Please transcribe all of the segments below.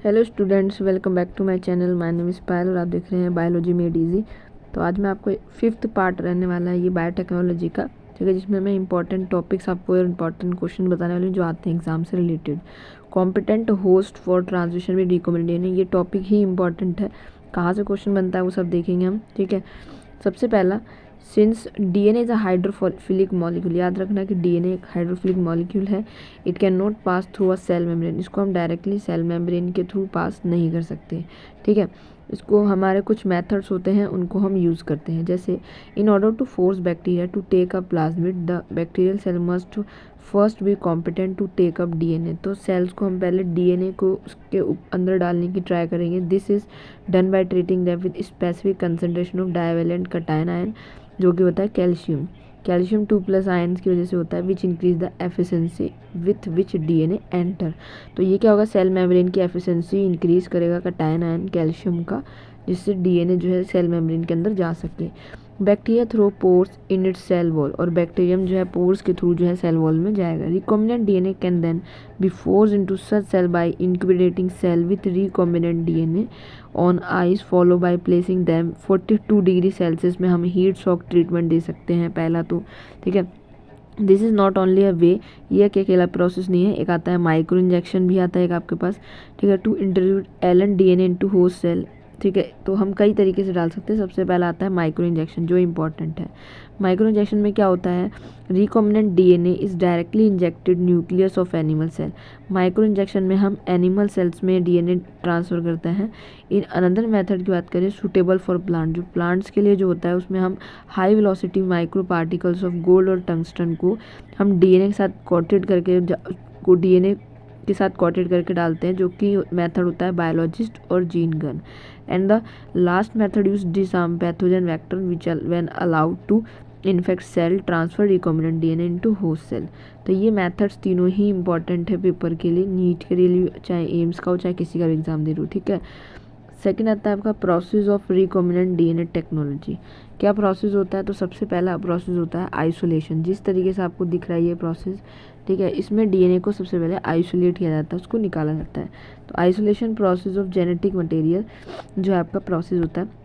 Hello students, welcome back to my channel. My name is Payal और आप देख रहे हैं बायोलॉजी मेड इजी। तो आज मैं आपको 5th पार्ट रहने वाला है ये बायोटेक्नोलॉजी का, ठीक है, जिसमें मैं इंपॉर्टेंट टॉपिक्स आपको और इंपॉर्टेंट क्वेश्चन बताने वाली हूँ जो आते हैं एग्जाम से related. Competent host for transmission with recommend DNA, ये टॉपिक ही इंपॉर्टेंट है। कहाँ से क्वेश्चन बनता है वो सब देखेंगे हम, ठीक है। सबसे पहला, since DNA is a hydrophilic molecule, याद रखना कि डीएनए एक हाइड्रोफिलिक मॉलिक्यूल है। It can not pass through a cell membrane, इसको हम डायरेक्टली सेल मेम्ब्रेन के थ्रू पास नहीं कर सकते, ठीक है। इसको हमारे कुछ मेथड्स होते हैं उनको हम यूज़ करते हैं, जैसे in order to force bacteria to take up plasmid the bacterial cell must first be competent to take up DNA. तो सेल्स को हम पहले डीएनए को उसके अंदर डालने की ट्राई करेंगे। This is done by treating them with specific concentration of divalent cation ion, जो कि होता है कैल्शियम। कैल्शियम 2+ आयन्स की वजह से होता है, which increase the efficiency with which DNA enter. तो ये क्या होगा, सेल मेम्ब्रेन की एफिशिएंसी इंक्रीज करेगा कटायन आयन कैल्शियम का, जिससे डीएनए जो है सेल मेम्ब्रेन के अंदर जा सके। Bacteria through pores in its cell wall, और बैक्टीरियम जो है पोर्स के थ्रू जो है सेल वॉल में जाएगा। Recombinant DNA can then be force into such cell by incubating cell with recombinant DNA on ice follow by placing them 42 degree Celsius में हम हीट शॉक ट्रीटमेंट दे सकते हैं पहला तो, ठीक है। This is not only a way, ये अकेला प्रोसेस नहीं है, एक आता है माइक्रो इंजेक्शन भी आता है एक आपके पास, ठीक है, to introduce alien DNA into host cell, ठीक है। तो हम कई तरीके से डाल सकते हैं। सबसे पहला आता है माइक्रो इंजेक्शन, जो इंपॉर्टेंट है। माइक्रो इंजेक्शन में क्या होता है, recombinant DNA is directly injected nucleus of animal cell. Micro injection में हम एनिमल सेल्स में डीएनए ट्रांसफ़र करते हैं। इन अनदर मेथड की बात करें, सूटेबल फॉर प्लांट, जो प्लांट्स के लिए जो होता है उसमें हम high velocity micro particles of gold और टंगस्टन को हम डीएनए के साथ कोटेड करके डीएनए के साथ कोटेड करके डालते हैं, जो कि मेथड होता है बायोलॉजिस्ट और gene gun. And the last method use disarm pathogen vector which when allowed to infect cell transfer recombinant DNA into host cell. तो ये मेथड्स तीनों ही इंपॉर्टेंट है पेपर के लिए, नीट के लिए, चाहे एम्स का हो चाहे किसी का भी एग्जाम दे रहे हो, ठीक है। सेकेंड आता है आपका process of recombinant DNA technology. क्या प्रोसेस होता है, तो सबसे पहला प्रोसेस होता है आइसोलेशन। जिस तरीके से आपको दिख रहा है ये प्रोसेस, ठीक है, इसमें डीएनए को सबसे पहले आइसोलेट किया जाता है, उसको निकाला जाता है। तो isolation process of genetic material जो है आपका प्रोसेस होता है,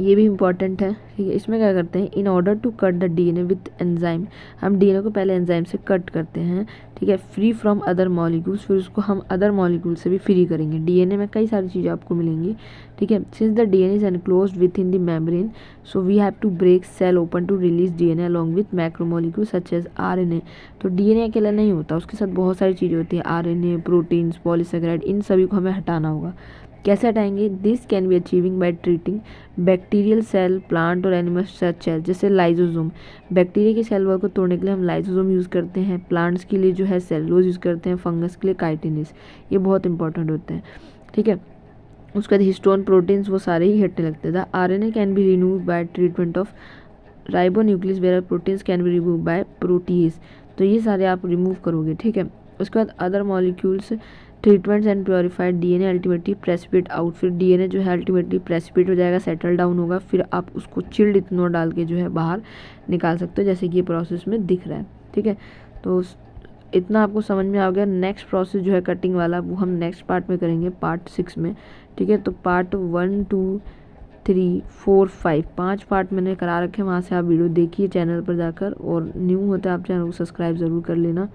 ये भी इंपॉर्टेंट है, ठीक है। इसमें क्या करते हैं, in order to cut the DNA with enzyme, हम डीएनए को पहले एंजाइम से कट करते हैं, ठीक है, फ्री फ्रॉम अदर मॉलिक्यूल्स, फिर उसको हम अदर मॉलिक्यूल से भी फ्री करेंगे। डीएनए में कई सारी चीज़ें आपको मिलेंगी, ठीक है। Since the DNA is enclosed within the membrane, so we have to break cell open to release DNA along with macromolecule such as RNA. तो डीएनए अकेला नहीं होता, उसके साथ बहुत सारी चीज़ें होती है, आरएनए, प्रोटीन्स, पॉलीसेकेराइड, इन सभी को हमें हटाना होगा। कैसे हटाएंगे, this can be achieving by treating bacterial cell, plant और एनिमल सेल, जैसे लाइजोसोम। बैक्टीरिया की सेल वॉल को तोड़ने के लिए हम लाइजोसोम यूज़ करते हैं, प्लांट्स के लिए जो है सेलुलोज यूज़ करते हैं, फंगस के लिए काइटिनिस, ये बहुत इंपॉर्टेंट होते हैं, ठीक है। उसके बाद हिस्टोन, प्रोटीन्स, वो सारे ही हटने लगते हैं। The RNA can be remove by treatment of ribonuclease where proteins can be remove by protease. तो ये सारे आप रिमूव करोगे, ठीक है। उसके बाद other molecules, treatments and purified DNA ultimately precipitate out, फिर डीएनए जो है अल्टीमेटली प्रेसिपिट हो जाएगा, सेटल डाउन होगा, फिर आप उसको चिल्ड इथेनॉल डाल के जो है बाहर निकाल सकते हो, जैसे कि ये प्रोसेस में दिख रहा है, ठीक है। तो इतना आपको समझ में आ गया। नेक्स्ट प्रोसेस जो है कटिंग वाला, वो हम नेक्स्ट पार्ट में करेंगे, पार्ट 6 में, ठीक है। तो पार्ट 1, 2, 3, 4, 5, 5 पार्ट मैंने करा रखे हैं, वहाँ से आप वीडियो देखिए चैनल पर जाकर, और न्यू होता है आप चैनल को सब्सक्राइब ज़रूर कर लेना।